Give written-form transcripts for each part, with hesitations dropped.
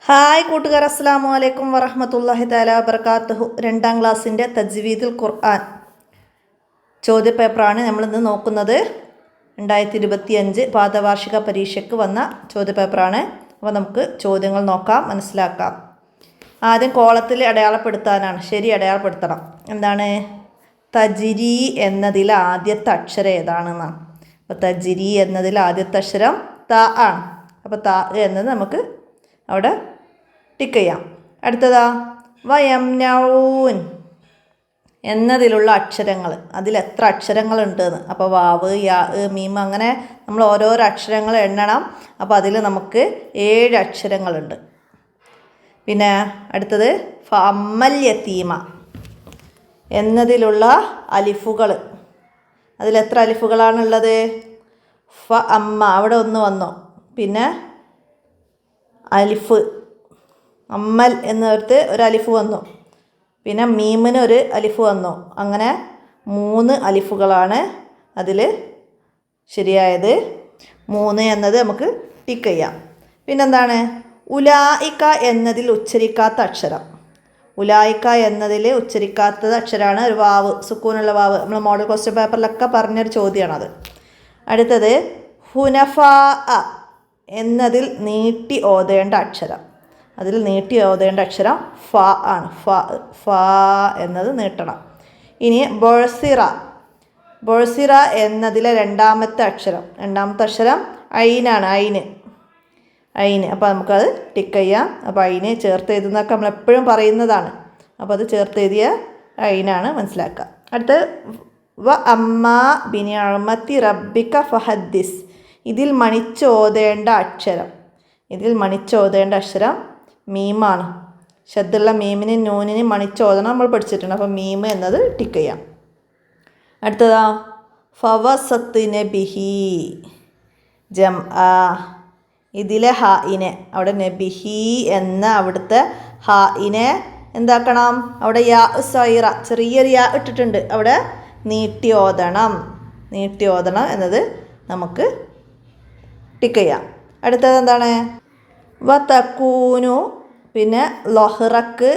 Hi കൂട്ടുകാർ, അസ്സലാമു അലൈക്കും വറഹ്മത്തുള്ളാഹി തആല വബറകാതുഹു. 2ാം ക്ലാസ്സിൻ്റെ തജ്വീദുൽ ഖുർആൻ ചോദ്യപേപ്പറാണ് നമ്മളിന്ന് നോക്കുന്നത്. 2025 പാദവാർഷിക പരീക്ഷയ്ക്ക് വന്ന ചോദ്യപേപ്പറാണ്. അപ്പോൾ നമുക്ക് ചോദ്യങ്ങൾ നോക്കാം, മനസ്സിലാക്കാം. ആദ്യം കോളത്തിൽ അടയാളപ്പെടുത്താനാണ്. ശരി, അടയാളപ്പെടുത്തണം. എന്താണ്? തജ്രി എന്നതിൽ ആദ്യത്തെ അക്ഷരം ഏതാണെന്നാണ്. അപ്പോൾ തജ്രി എന്നതിൽ ആദ്യത്തെ അക്ഷരം ത ആണ്. അപ്പോൾ ത എന്നത് നമുക്ക് അവിടെ ടിക്ക് ചെയ്യാം. അടുത്തതാ വയംനഊൻ എന്നതിലുള്ള അക്ഷരങ്ങൾ. അതിൽ എത്ര അക്ഷരങ്ങളുണ്ടെന്ന്. അപ്പോൾ വാവ്, യാ, മീം അങ്ങനെ നമ്മൾ ഓരോരോ അക്ഷരങ്ങൾ എണ്ണണം. അപ്പോൾ അതിൽ നമുക്ക് 7 അക്ഷരങ്ങളുണ്ട്. പിന്നെ അടുത്തത് ഫഅമ്മൽ യതീമ എന്നതിലുള്ള അലിഫുകൾ. അതിലെത്ര അലിഫുകളാണുള്ളത്? ഫ അമ്മ, അവിടെ ഒന്ന് വന്നു. പിന്നെ അലിഫ് അമ്മൽ എന്നിടത്ത് ഒരു അലിഫ് വന്നു. പിന്നെ മീമിന് ഒരു അലിഫ് വന്നു. അങ്ങനെ 3 അലിഫുകളാണ് അതിൽ ശരിയായത്. 3 എന്നത് നമുക്ക് ടിക്ക് ചെയ്യാം. പിന്നെന്താണ്? ഉലായിക്ക എന്നതിൽ ഉച്ചരിക്കാത്ത അക്ഷരം. ഉലായിക്ക എന്നതിൽ ഉച്ചരിക്കാത്ത അക്ഷരമാണ് ഒരു വാവ്, സുക്കൂനുള്ള വാവ്. നമ്മൾ മോഡൽ ക്വസ്റ്റ്യൻ പേപ്പറിലൊക്കെ പറഞ്ഞൊരു ചോദ്യമാണത്. അടുത്തത് ഹുനഫാ എന്നതിൽ നീട്ടി ഓതേണ്ട അക്ഷരം. അതിൽ നീട്ടി ഓതേണ്ട അക്ഷരം ഫ ആണ്. ഫ എന്നത് നീട്ടണം. ഇനി ബൊഴ്സിറ എന്നതിലെ രണ്ടാമത്തെ അക്ഷരം ഐനാണ്. ഐന്. അപ്പോൾ നമുക്കത് ടിക്ക് ചെയ്യാം. അപ്പോൾ ഐന് ചേർത്ത് എഴുതുന്നതൊക്കെ നമ്മളെപ്പോഴും പറയുന്നതാണ്. അപ്പോൾ അത് ചേർത്ത് എഴുതിയ ഐനാണ്, മനസ്സിലാക്കുക. അടുത്ത് വ അമ്മ ബിനിഅമത്തി റബ്ബിക ഫഹദ്ദിസ്. ഇതിൽ മണിച്ചോതേണ്ട അക്ഷരം മീമാണ്. ശദ്ദുള്ള മീമിന് നൂനിന് മണിച്ചോദനം നമ്മൾ പഠിച്ചിട്ടുണ്ട്. അപ്പോൾ മീം എന്നത് ടിക്ക് ചെയ്യാം. അടുത്തതാ ഫവസത്തിന് ബിഹി ജം ആ. ഇതിലെ ഹായിനെ അവിടെ നബിഹി എന്ന അവിടുത്തെ ഹായിനെ എന്താക്കണം? അവിടെ യാ സൈറ ചെറിയൊരു യാ ഇട്ടിട്ടുണ്ട്. അവിടെ നീട്ടി ഓതണം എന്നത് നമുക്ക് ടിക്ക് ചെയ്യാം. അടുത്തത് എന്താണ്? വതക്കൂനു, പിന്നെ ലൊഹ്റക്ക്,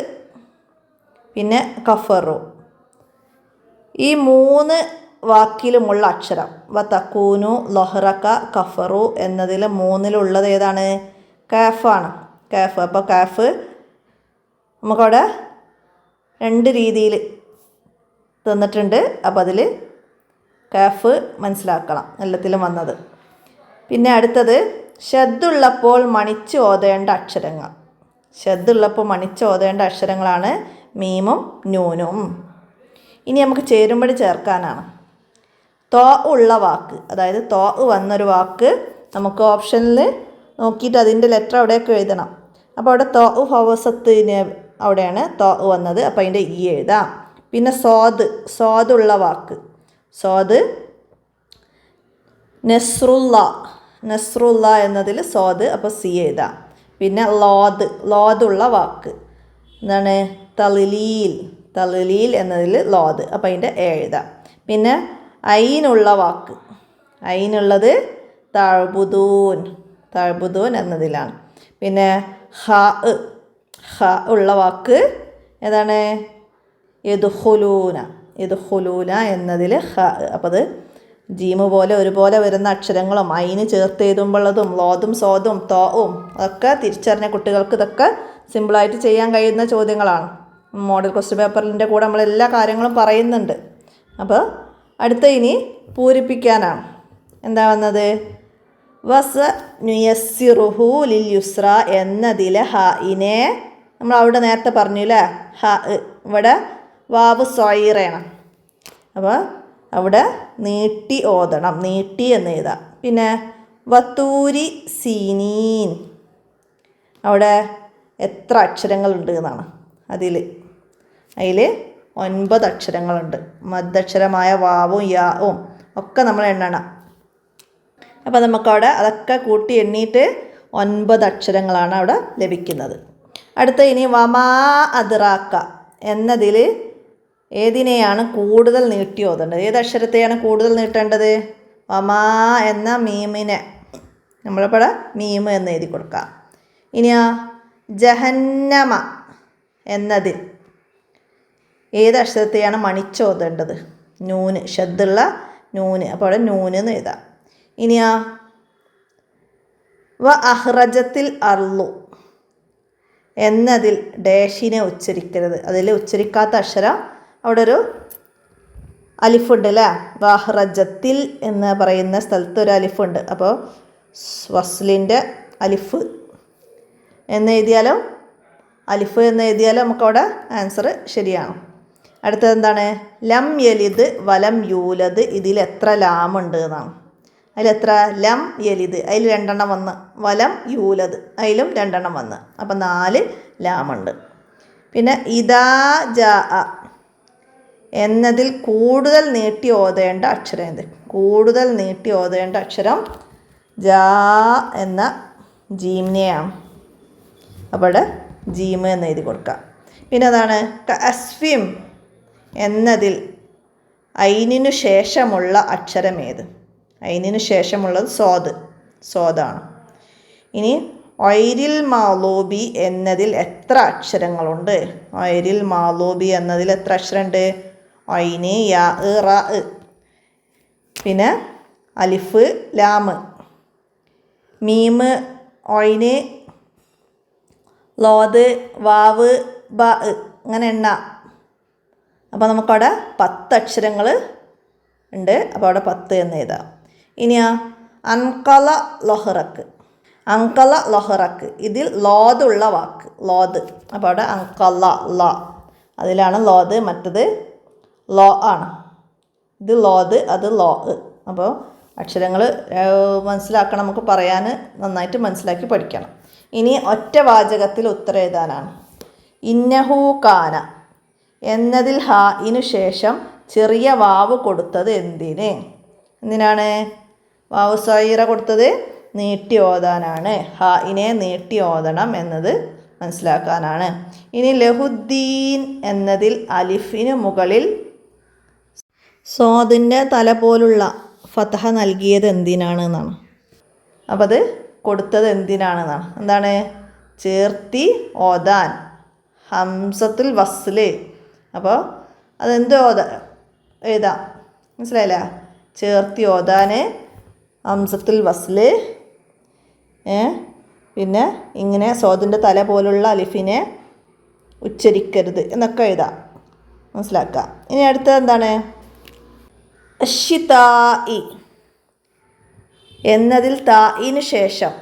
പിന്നെ കഫറു. ഈ 3 വാക്കിലുമുള്ള അക്ഷരം വതക്കൂനു, ലൊഹ്റക്ക, കഫറു എന്നതിൽ 3-ലുള്ളത് ഏതാണ്? കാഫാണ്. കാഫ്. അപ്പോൾ കാഫ് നമുക്കവിടെ 2 രീതിയിൽ തന്നിട്ടുണ്ട്. അപ്പോൾ അതിൽ കാഫ് മനസ്സിലാക്കണം, എല്ലാത്തിലും വന്നത്. പിന്നെ അടുത്തത് ഷദ്ദുള്ളപ്പോൾ മണിച്ച് ഓതേണ്ട അക്ഷരങ്ങളാണ് മീമും നൂനും. ഇനി നമുക്ക് ചേരുമ്പടി ചേർക്കാനാണ്. തോ ഉള്ള വാക്ക്, അതായത് തോ വന്നൊരു വാക്ക് നമുക്ക് ഓപ്ഷനിൽ നോക്കിയിട്ട് അതിൻ്റെ ലെറ്റർ അവിടെയൊക്കെ എഴുതണം. അപ്പോൾ അവിടെ തോ ഹവസത്തിന് അവിടെയാണ് തോ വന്നത്. അപ്പോൾ അതിൻ്റെ ഈ എഴുതാം. പിന്നെ സ്വാദുള്ള വാക്ക് നസ്രുള്ള എന്നതിൽ സ്വാദ്, അപ്പോൾ സി എഴുതാം. പിന്നെ ലോദുള്ള വാക്ക് എന്താണ്? തളിലീൽ എന്നതിൽ ലോദ്, അപ്പോൾ അതിൻ്റെ എഴുതാം. പിന്നെ ഐനുള്ള വാക്ക്, ഐനുള്ളത് തഅ്ബുദൂൻ എന്നതിലാണ്. പിന്നെ ഹ ഉള്ള വാക്ക് ഏതാണ്? യദ്ഖുലൂന എന്നതിൽ ഹ. അപ്പോൾ അത് ജീമ് പോലെ ഒരുപോലെ വരുന്ന അക്ഷരങ്ങളും ഐന് ചേർത്ത് എഴുതുമ്പോഴതും ലോദും സ്വാദും തോവും അതൊക്കെ തിരിച്ചറിഞ്ഞ കുട്ടികൾക്ക് ഇതൊക്കെ സിമ്പിളായിട്ട് ചെയ്യാൻ കഴിയുന്ന ചോദ്യങ്ങളാണ്. മോഡൽ ക്വസ്റ്റ്യൻ പേപ്പറിൻ്റെ കൂടെ നമ്മളെല്ലാ കാര്യങ്ങളും പറയുന്നുണ്ട്. അപ്പോൾ അടുത്ത ഇനി പൂരിപ്പിക്കാനാണ്. എന്താ വന്നത്? വസ നുയസ്സിറുഹു ലിൽ യുസ്ര എന്നതിലെ ഹായിനെ നമ്മൾ അവിടെ നേരത്തെ പറഞ്ഞില്ലേ, ഹ. ഇവിടെ വാവ് സ്വൈറയാണ്. അപ്പോൾ അവിടെ നീട്ടി ഓതണം, നീട്ടി എന്ന് എഴുതാം. പിന്നെ വത്തൂരി സീനീൻ, അവിടെ എത്ര അക്ഷരങ്ങളുണ്ട് എന്നാണ്. അതിൽ 9 അക്ഷരങ്ങളുണ്ട്. മദ്ദക്ഷരമായ വാവും യാവും ഒക്കെ നമ്മൾ എണ്ണണം. അപ്പോൾ നമുക്കവിടെ അതൊക്കെ കൂട്ടി എണ്ണിയിട്ട് 9 അക്ഷരങ്ങളാണ് അവിടെ ലഭിക്കുന്നത്. അടുത്ത ഇനി വമാ അദ്റാക്ക എന്നതിൽ ഏതിനെയാണ് കൂടുതൽ നീട്ടി ഓതേണ്ടത്? ഏത് അക്ഷരത്തെയാണ് കൂടുതൽ നീട്ടേണ്ടത്? വമാ എന്ന മീമിനെ നമ്മളിവിടെ മീം എന്ന് എഴുതി കൊടുക്കാം. ഇനിയാ ജഹന്നമ എന്നതിൽ ഏത് അക്ഷരത്തെയാണ് മണിച്ചോതേണ്ടത്? നൂന്, ഷദ്ദുള്ള നൂന്. അപ്പോൾ അവിടെ നൂന് എന്ന് എഴുതാം. ഇനിയാ വ അഹ്റജത്തിൽ അർളു എന്നതിൽ ഡാഷിനെ ഉച്ചരിക്കരുത്. അതിൽ ഉച്ചരിക്കാത്ത അക്ഷരം അവിടെ ഒരു അലിഫുണ്ട് അല്ലേ? വഹ്റജത്തിൽ എന്ന് പറയുന്ന സ്ഥലത്ത് ഒരു അലിഫുണ്ട്. അപ്പോൾ വസ്ലിൻ്റെ അലിഫ് എന്ന് എഴുതിയാലോ അലിഫ് എന്ന് എഴുതിയാലോ നമുക്കവിടെ ആൻസർ ശരിയാണ്. അടുത്തത് എന്താണ്? ലം യലിദ് വലം യൂലദ്, ഇതിൽ എത്ര ലാമുണ്ട് എന്നാണ്. അതിലെത്ര? ലം യലിദ് അതിൽ 2 എണ്ണം വന്ന്, വലം യൂലദ് അതിലും 2 എണ്ണം വന്ന്, അപ്പം 4 ലാമുണ്ട്. പിന്നെ ഇദാ ജാ എന്നതിൽ കൂടുതൽ നീട്ടി ഓതേണ്ട അക്ഷരം എന്ത്? കൂടുതൽ നീട്ടി ഓതേണ്ട അക്ഷരം ജാ എന്ന ജീമിനെയാണ്. അപ്പോൾ ജീമ് എന്ന് എഴുതി കൊടുക്കാം. പിന്നെ അതാണ് അസ്ഫിം എന്നതിൽ ഐനിനു ശേഷമുള്ള അക്ഷരം ഏത്? ഐനിനു ശേഷമുള്ളത് സ്വാദാണ്. ഇനി ഒയ്രിൽ മാലൂബി എന്നതിൽ എത്ര അക്ഷരങ്ങളുണ്ട്? ഒയ്രിൽ മാലൂബി എന്നതിൽ എത്ര അക്ഷരമുണ്ട്? ഐന്, യാ, റാ. പിന്നെ അലിഫ്, ലാമ്, മീമ്, ഒയ്ന്, ലോദ്, വാവ്, ബ, അങ്ങനെ എണ്ണ. അപ്പോൾ നമുക്കവിടെ 10 അക്ഷരങ്ങൾ ഉണ്ട്. അപ്പോൾ അവിടെ 10 എന്ന് എഴുതാം. ഇനിയാ അൻകല ലൊഹറക്ക്. അങ്കല ലൊഹറക്ക് ഇതിൽ ലോദുള്ള വാക്ക് ലോദ്. അപ്പോൾ അവിടെ അങ്കല ല, അതിലാണ് ലോദ്, മറ്റത് ലോ ആണ്. ഇത് ലോദ്, അത് ലോ. അപ്പോൾ അക്ഷരങ്ങൾ മനസ്സിലാക്കണം, നമുക്ക് പറയാൻ നന്നായിട്ട് മനസ്സിലാക്കി പഠിക്കണം. ഇനി ഒറ്റ വാചകത്തിൽ ഉത്തരം എഴുതാനാണ്. ഇന്നഹു കാന എന്നതിൽ ഹാഇനു ശേഷം ചെറിയ വാവ് കൊടുത്തത് എന്തിനാണ്? വാവ് സൈറ കൊടുത്തത് നീട്ടി ഓതാനാണ്. ഹാഇനെ നീട്ടി ഓതണം എന്നത് മനസ്സിലാക്കാനാണ്. ഇനി ലഹുദ്ദീൻ എന്നതിൽ അലിഫിന് മുകളിൽ സ്വാദിൻ്റെ തല പോലുള്ള ഫതഹ നൽകിയത് എന്തിനാണ് എന്നാണ്. അപ്പം അത് കൊടുത്തത് എന്തിനാണെന്നാണ്. എന്താണ്? ചേർത്തി ഓതാൻ, ഹംസത്തുൽ വസ്ല്. അപ്പോൾ അതെന്ത് എഴുതാം, മനസ്സിലായില്ല? ചേർത്തി ഓതാൻ, ഹംസത്തുൽ വസ്ല്. പിന്നെ ഇങ്ങനെ സ്വാദിൻ്റെ തല പോലുള്ള അലിഫിനെ ഉച്ചരിക്കരുത് എന്നൊക്കെ എഴുതാം, മനസ്സിലാക്കുക. ഇനി അടുത്തത് എന്താണ്? അശ്ശിതാഇ എന്നതിൽ താഇന് ശേഷം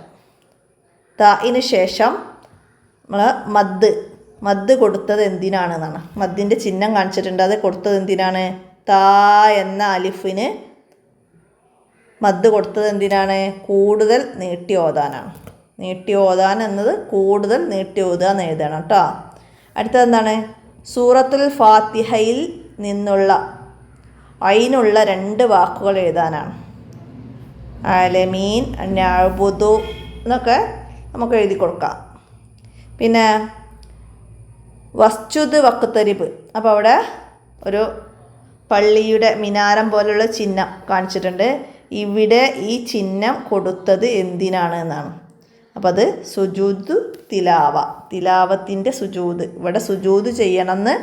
നമ്മൾ മദ് കൊടുത്തത് എന്തിനാണെന്നാണ്. മദ്ദിൻ്റെ ചിഹ്നം കാണിച്ചിട്ടുണ്ട്, അത് കൊടുത്തത് എന്തിനാണ്? താ എന്ന അലിഫിന് മദ് കൊടുത്തത് എന്തിനാണ്? കൂടുതൽ നീട്ടി ഓതാനാണ്. നീട്ടി ഓതാൻ എന്നത് കൂടുതൽ നീട്ടി ഓതുക എന്ന് എഴുതണം കേട്ടോ. അടുത്തത് എന്താണ്? സൂറത്തുൽ ഫാത്തിഹയിൽ നിന്നുള്ള ഐനുള്ള 2 വാക്കുകൾ എഴുതാനാണ്. ആലമീൻ, നഅ്ബുദു എന്നൊക്കെ നമുക്ക് എഴുതി കൊടുക്കാം. പിന്നെ വസ്ജുദ് വഖ്തരിബ്. അപ്പോൾ അവിടെ ഒരു പള്ളിയുടെ മിനാരം പോലുള്ള ചിഹ്നം കാണിച്ചിട്ടുണ്ട്. ഇവിടെ ഈ ചിഹ്നം കൊടുത്തത് എന്തിനാണ് എന്നാണ്. അപ്പോൾ അത് സുജൂദ് തിലാവത്തിൻ്റെ സുജൂദ്, ഇവിടെ സുജൂദ് ചെയ്യണമെന്ന്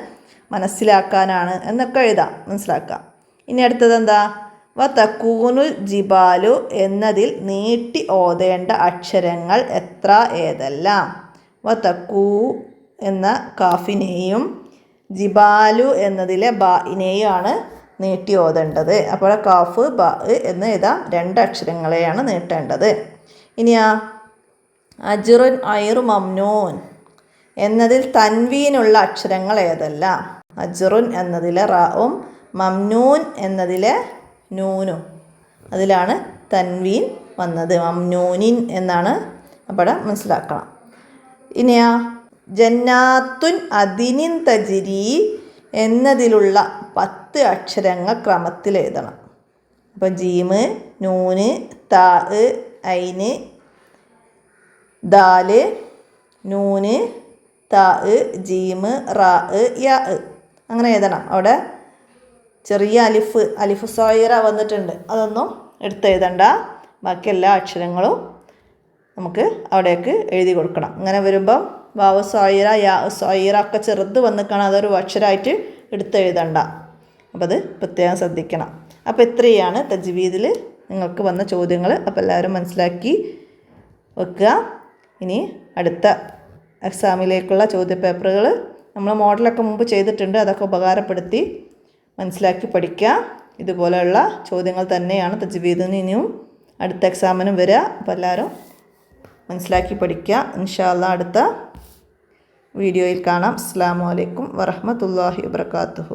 മനസ്സിലാക്കാനാണ് എന്നൊക്കെ എഴുതാം, മനസ്സിലാക്കാം. ഇനി അടുത്തത് എന്താ? വ തക്കൂനുൽ ജിബാലു എന്നതിൽ നീട്ടി ഓതേണ്ട അക്ഷരങ്ങൾ എത്ര ഏതെല്ലാം? വ തക്കൂ എന്ന കാഫിനെയും ജിബാലു എന്നതിലെ ബാഇനെയും ആണ് നീട്ടി ഓതേണ്ടത്. അപ്പോൾ കാഫ് ബ എന്ന് എഴുതാം, 2 അക്ഷരങ്ങളെയാണ് നീട്ടേണ്ടത്. ഇനിയാ അജ്റുൻ ഐറു മംനൂൻ എന്നതിൽ തൻവീനുള്ള അക്ഷരങ്ങൾ ഏതെല്ലാം? അജ്റുൻ എന്നതിലെ റാവും മംനൂൻ എന്നതിലെ നൂനും, അതിലാണ് തൻവീൻ വന്നത്. മംനൂനിൻ എന്നാണ് അവിടെ മനസ്സിലാക്കണം. ഇനിയാ ജന്നാത്തുൻ അദിനിൻ തജിരി എന്നതിലുള്ള 10 അക്ഷരങ്ങൾ ക്രമത്തിൽ എഴുതണം. അപ്പോൾ ജീമ്, നൂന്, താ, ഐന്, ദാല്, നൂന്, താ, ജീമ്, റാ, യാ അങ്ങനെ എഴുതണം. അവിടെ ചെറിയ അലിഫ് സോയിറ വന്നിട്ടുണ്ട്, അതൊന്നും എടുത്തെഴുതണ്ട. ബാക്കി എല്ലാ അക്ഷരങ്ങളും നമുക്ക് അവിടേക്ക് എഴുതി കൊടുക്കണം. അങ്ങനെ വരുമ്പം വാവ് സൊയ്റ യാ സൊയ്റ ഒക്കെ ചെറുത് വന്നിക്കണം, അതൊരു അക്ഷരമായിട്ട് എടുത്തെഴുതണ്ട. അപ്പോൾ അത് പ്രത്യേകം ശ്രദ്ധിക്കണം. അപ്പോൾ ഇത്രയാണ് തജ്വീദിൽ നിങ്ങൾക്ക് വന്ന ചോദ്യങ്ങൾ. അപ്പോൾ എല്ലാവരും മനസ്സിലാക്കി വെക്കുക. ഇനി അടുത്ത എക്സാമിലേക്കുള്ള ചോദ്യപേപ്പറുകൾ നമ്മൾ മോഡലൊക്കെ മുമ്പ് ചെയ്തിട്ടുണ്ട്, അതൊക്കെ ഉപകാരപ്പെടുത്തി മനസ്സിലാക്കി പഠിക്കുക. ഇതുപോലെയുള്ള ചോദ്യങ്ങൾ തന്നെയാണ് തജ്വീദിന് ഇനിയും അടുത്ത എക്സാമിനും വരിക. അപ്പോൾ എല്ലാവരും മനസ്സിലാക്കി പഠിക്കുക. ഇൻഷാ അല്ലാഹ് അടുത്ത വീഡിയോയിൽ കാണാം. അസ്സലാമു അലൈക്കും വറഹ്മത്തുള്ളാഹി വബറകാതുഹു.